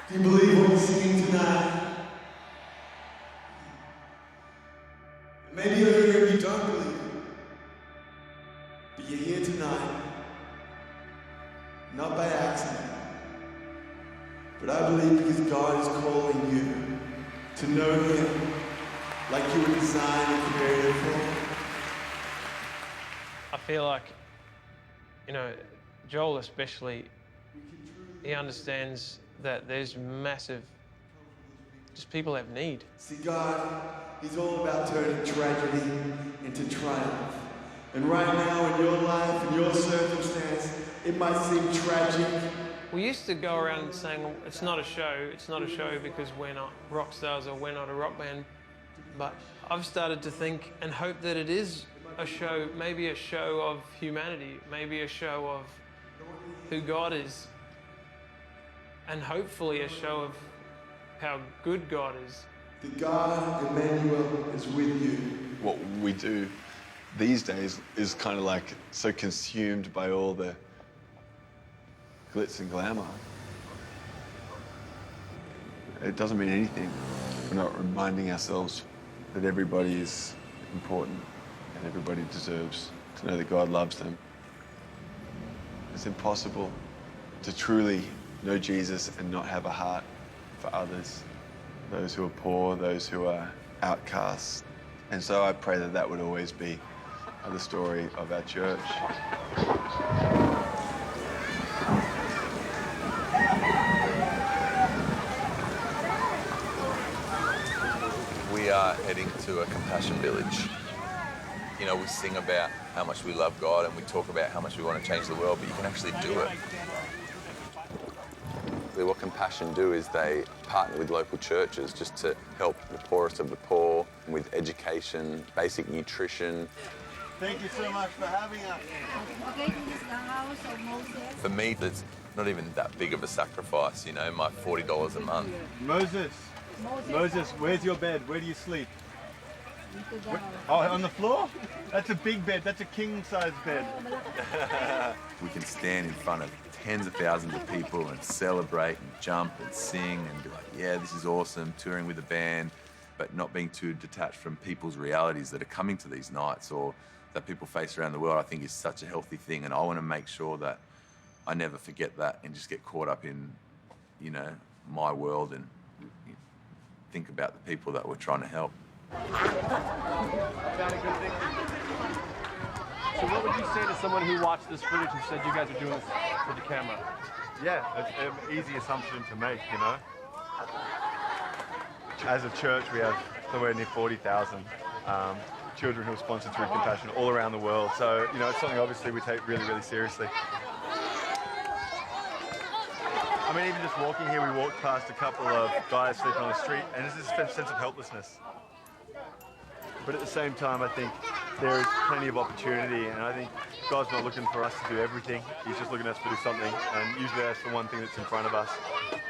Do you believe what you're singing tonight? Maybe you're here and you don't believe it. But you're here tonight, not by accident. But I believe because God is calling you to know Him like you were designed and created for. I feel like, Joel especially, he understands that there's massive, just people have need. See, God, He's all about turning tragedy into triumph. And right now in your life, in your circumstance, it might seem tragic. We used to go around saying, it's not a show because we're not rock stars or we're not a rock band. But I've started to think and hope that it is a show, maybe a show of humanity, maybe a show of who God is, and hopefully a show of how good God is. The God, Emmanuel, is with you. What we do these days is kind of like so consumed by all the glitz and glamour. It doesn't mean anything. We're not reminding ourselves that everybody is important and everybody deserves to know that God loves them. It's impossible to truly know Jesus and not have a heart for others, those who are poor, those who are outcasts. And so I pray that that would always be the story of our church. We are heading to a compassion village. We sing about how much we love God and we talk about how much we want to change the world, but you can actually do it. What Compassion do is they partner with local churches just to help the poorest of the poor with education, basic nutrition. Thank you so much for having us. Okay, this is the house of Moses. For me, it's not even that big of a sacrifice, my $40 a month. Moses, where's your bed? Where do you sleep? Into the house. Oh, on the floor? That's a big bed. That's a king-size bed. We can stand in front of tens of thousands of people and celebrate and jump and sing and be like, yeah, this is awesome, touring with a band, but not being too detached from people's realities that are coming to these nights or that people face around the world, I think is such a healthy thing. And I want to make sure that I never forget that and just get caught up in, my world and think about the people that we're trying to help. So what would you say to someone who watched this footage and said you guys are doing this for the camera? Yeah, it's an easy assumption to make, As a church, we have somewhere near 40,000 children who are sponsored through Compassion all around the world. So, it's something obviously we take really, really seriously. I mean, even just walking here, we walked past a couple of guys sleeping on the street, and there's this sense of helplessness. But at the same time, I think there is plenty of opportunity, and I think God's not looking for us to do everything. He's just looking at us to do something, and usually that's the one thing that's in front of us.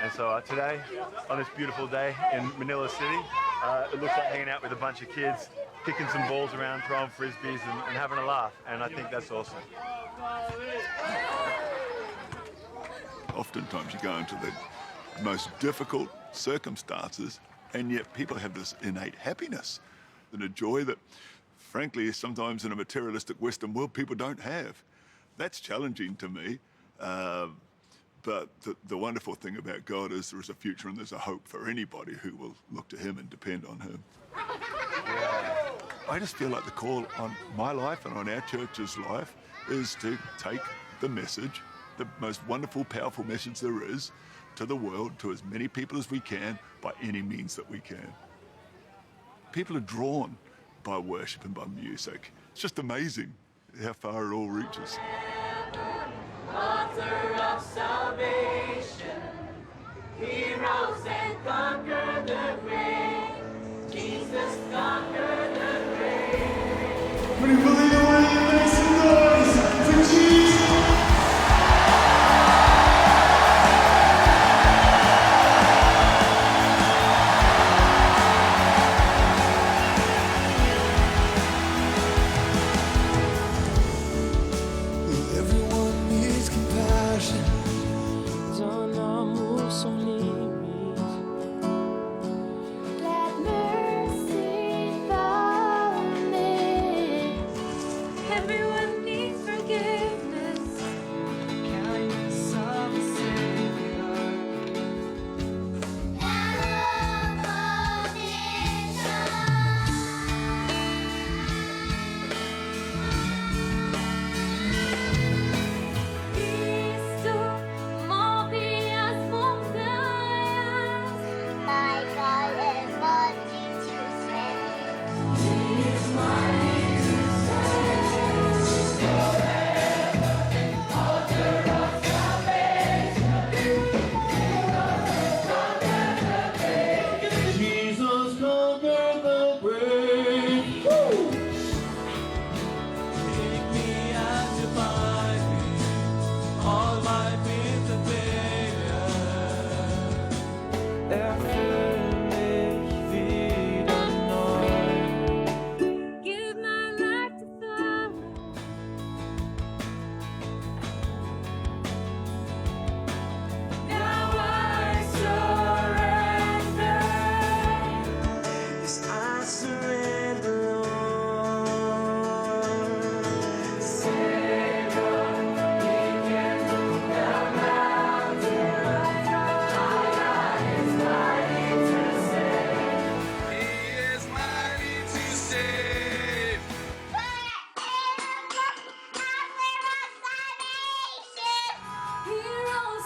And so today, on this beautiful day in Manila City, it looks like hanging out with a bunch of kids, kicking some balls around, throwing frisbees, and having a laugh. And I think that's awesome. Oftentimes you go into the most difficult circumstances, and yet people have this innate happiness and a joy that, frankly, sometimes in a materialistic Western world, people don't have. That's challenging to me. But the wonderful thing about God is there is a future and there's a hope for anybody who will look to Him and depend on Him. I just feel like the call on my life and on our church's life is to take the message, the most wonderful, powerful message there is, to the world, to as many people as we can, by any means that we can. People are drawn by worship and by music. It's just amazing how far it all reaches. Author of salvation, He rose and conquered the grave. Jesus conquered the grave. When you believe it, when you make some noise for Jesus.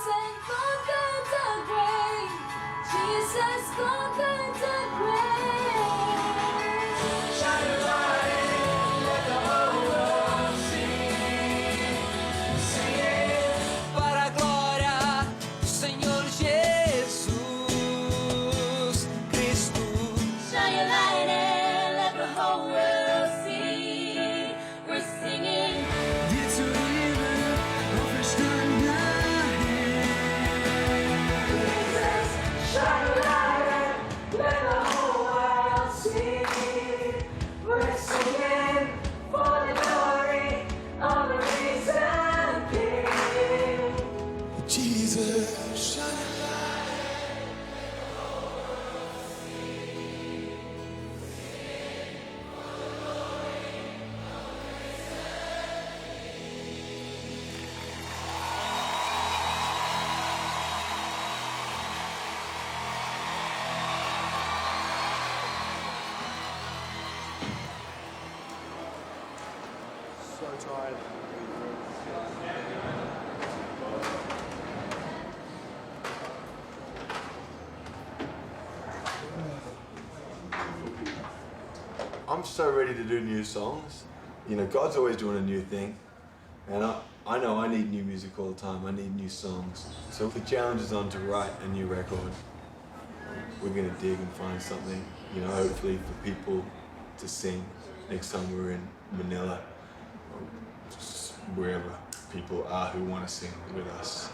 rose and conquered the grave. Jesus conquered the grave. Shine your light and let the whole world see. Sing it para a glória do Senhor Jesus Cristo. Shine your light and let the whole world see. We're singing. It's a river of fresh Jesus, shine your light and let the whole world see. We're singing for the glory of the risen King. Jesus, shine your light. So tired. I'm so ready to do new songs. You know, God's always doing a new thing. And I know I need new music all the time. I need new songs. So if the challenge is on to write a new record, we're gonna dig and find something, you know, hopefully for people to sing next time we're in Manila or just wherever people are who want to sing with us.